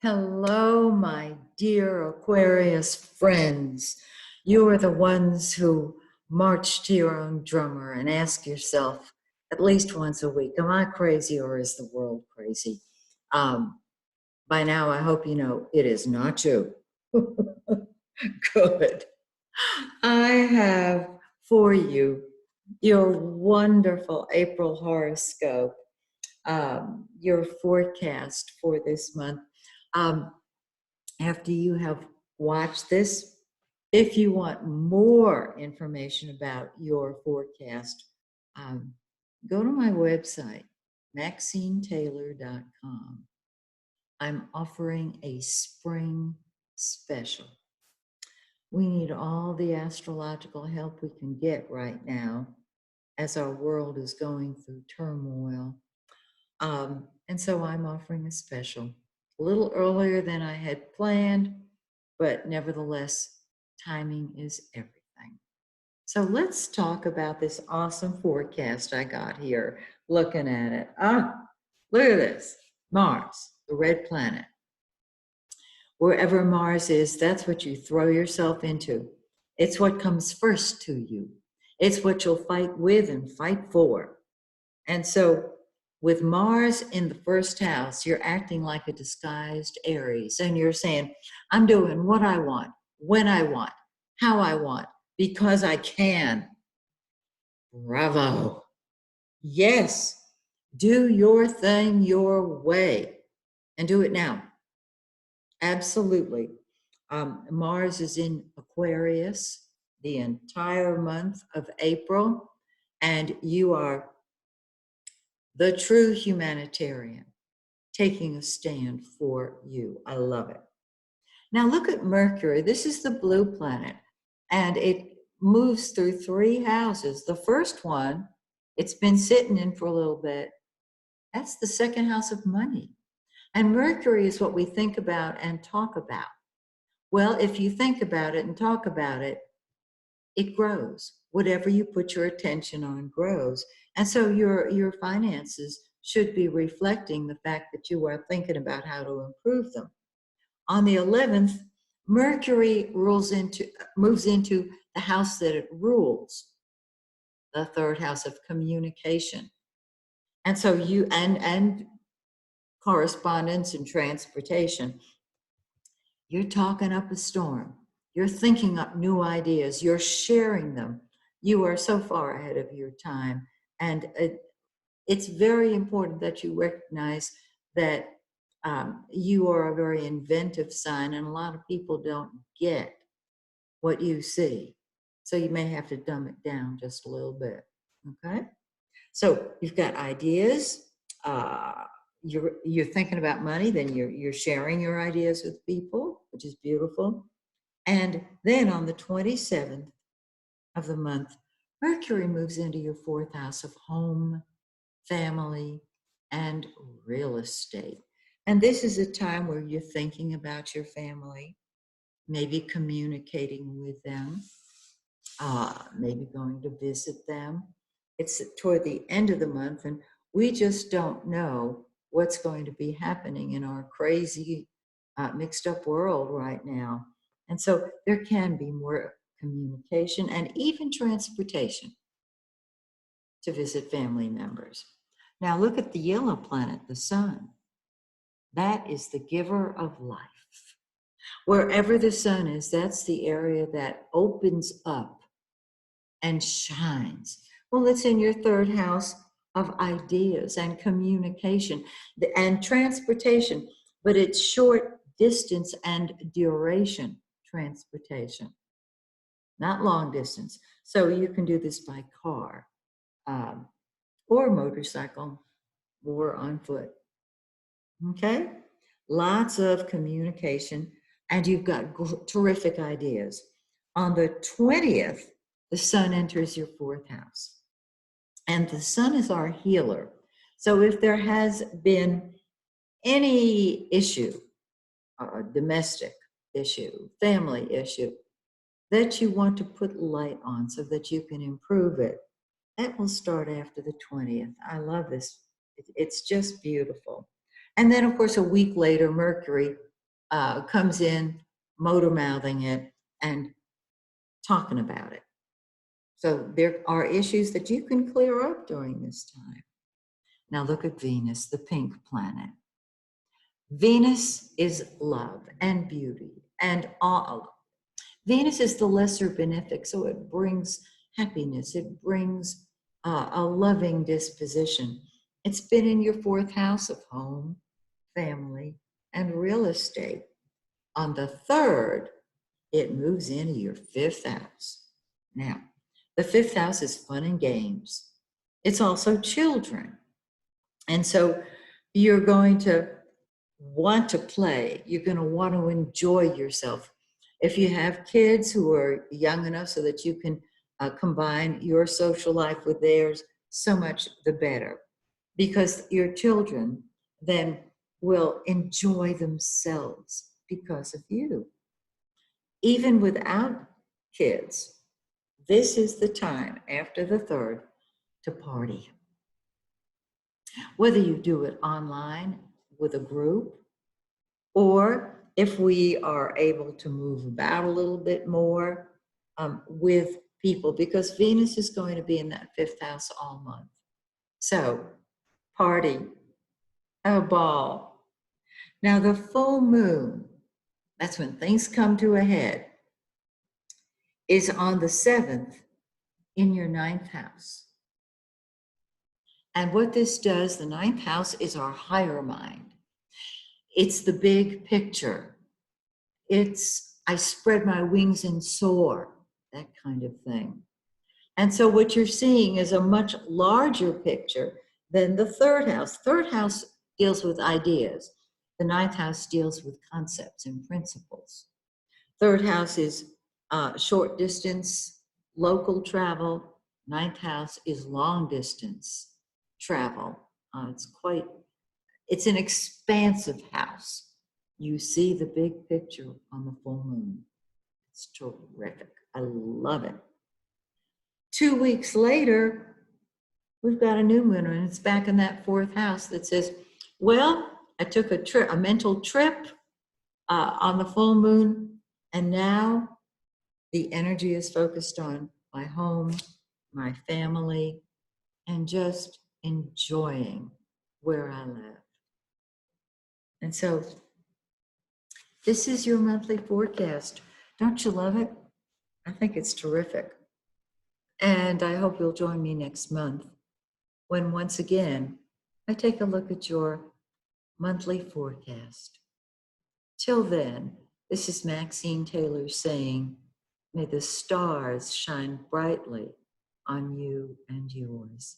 Hello, my dear Aquarius friends. You are the ones who march to your own drummer and ask yourself at least once a week, am I crazy or is the world crazy? By now, I hope you know it is not you. Good. I have for you your wonderful April horoscope, your forecast for this month. Um, After you have watched this, if you want more information about your forecast, um, go to my website, MaxineTaylor.com. I'm offering a spring special. We need all the astrological help we can get right now as our world is going through turmoil. And so I'm offering a special a little earlier than I had planned, but nevertheless, timing is everything. So let's talk about this awesome forecast I got here. Looking at it. Look at this. Mars, the red planet. Wherever Mars is, that's what you throw yourself into. It's what comes first to you. It's what you'll fight with and fight for. And so with Mars in the first house, you're acting like a disguised Aries. And you're saying, I'm doing what I want, when I want, how I want, because I can. Bravo. Yes, do your thing your way and do it now. Absolutely. Mars is in Aquarius the entire month of April, and you are the true humanitarian taking a stand for you. I love it. Now look at Mercury. This is the blue planet, and it moves through three houses. The first one, it's been sitting in for a little bit. That's the second house of money. And Mercury is what we think about and talk about. Well, if you think about it and talk about it, it grows. Whatever you put your attention on grows. And so your finances should be reflecting the fact that you are thinking about how to improve them. On the 11th, Mercury moves into the house that it rules, the third house of communication. And so you and correspondence and transportation, you're talking up a storm. You're thinking up new ideas. You're sharing them. You are so far ahead of your time. And it's very important that you recognize that you are a very inventive sign, and a lot of people don't get what you see. So you may have to dumb it down just a little bit. Okay? So you've got ideas. You're thinking about money, then you're sharing your ideas with people, which is beautiful. And then on the 27th of the month, Mercury moves into your fourth house of home, family, and real estate. And this is a time where you're thinking about your family, maybe communicating with them, maybe going to visit them. It's toward the end of the month, and we just don't know what's going to be happening in our crazy, mixed up world right now. And so there can be more communication and even transportation to visit family members. Now look at the yellow planet, the sun. That is the giver of life. Wherever the sun is, that's the area that opens up and shines. Well, it's in your third house of ideas and communication and transportation, but it's short distance and duration transportation, not long distance. So you can do this by car or motorcycle or on foot. Okay? Lots of communication, and you've got terrific ideas. On the 20th, the sun enters your fourth house. And the sun is our healer. So if there has been any issue, a domestic issue, family issue, that you want to put light on so that you can improve it, that will start after the 20th. I love this. It's just beautiful. And then, of course, a week later, Mercury comes in, motor mouthing it and talking about it. So there are issues that you can clear up during this time. Now look at Venus, the pink planet. Venus is love and beauty and all. Venus is the lesser benefic, so it brings happiness. It brings a loving disposition. It's been in your fourth house of home, family, and real estate. On the third, it moves into your fifth house. Now, the fifth house is fun and games. It's also children. And so you're going to want to play. You're going to want to enjoy yourself. If you have kids who are young enough so that you can combine your social life with theirs, so much the better. Because your children then will enjoy themselves because of you. Even without kids, this is the time after the third to party. Whether you do it online with a group, or if we are able to move about a little bit more with people, because Venus is going to be in that fifth house all month. So, party, a ball. Now, the full moon, that's when things come to a head, is on the 7th in your 9th house. And what this does, the 9th house is our higher mind. It's the big picture. It's, I spread my wings and soar, that kind of thing. And so what you're seeing is a much larger picture than the third house. Third house deals with ideas. The 9th house deals with concepts and principles. Third house is short distance, local travel. 9th house is long distance travel. It's an expansive house. You see the big picture on the full moon. It's terrific. I love it. 2 weeks later, we've got a new moon, and it's back in that fourth house that says, well, I took a mental trip on the full moon, and now the energy is focused on my home, my family, and just enjoying where I live. And so this is your monthly forecast. Don't you love it? I think it's terrific. And I hope you'll join me next month when once again I take a look at your monthly forecast. Till then, this is Maxine Taylor saying, may the stars shine brightly on you and yours.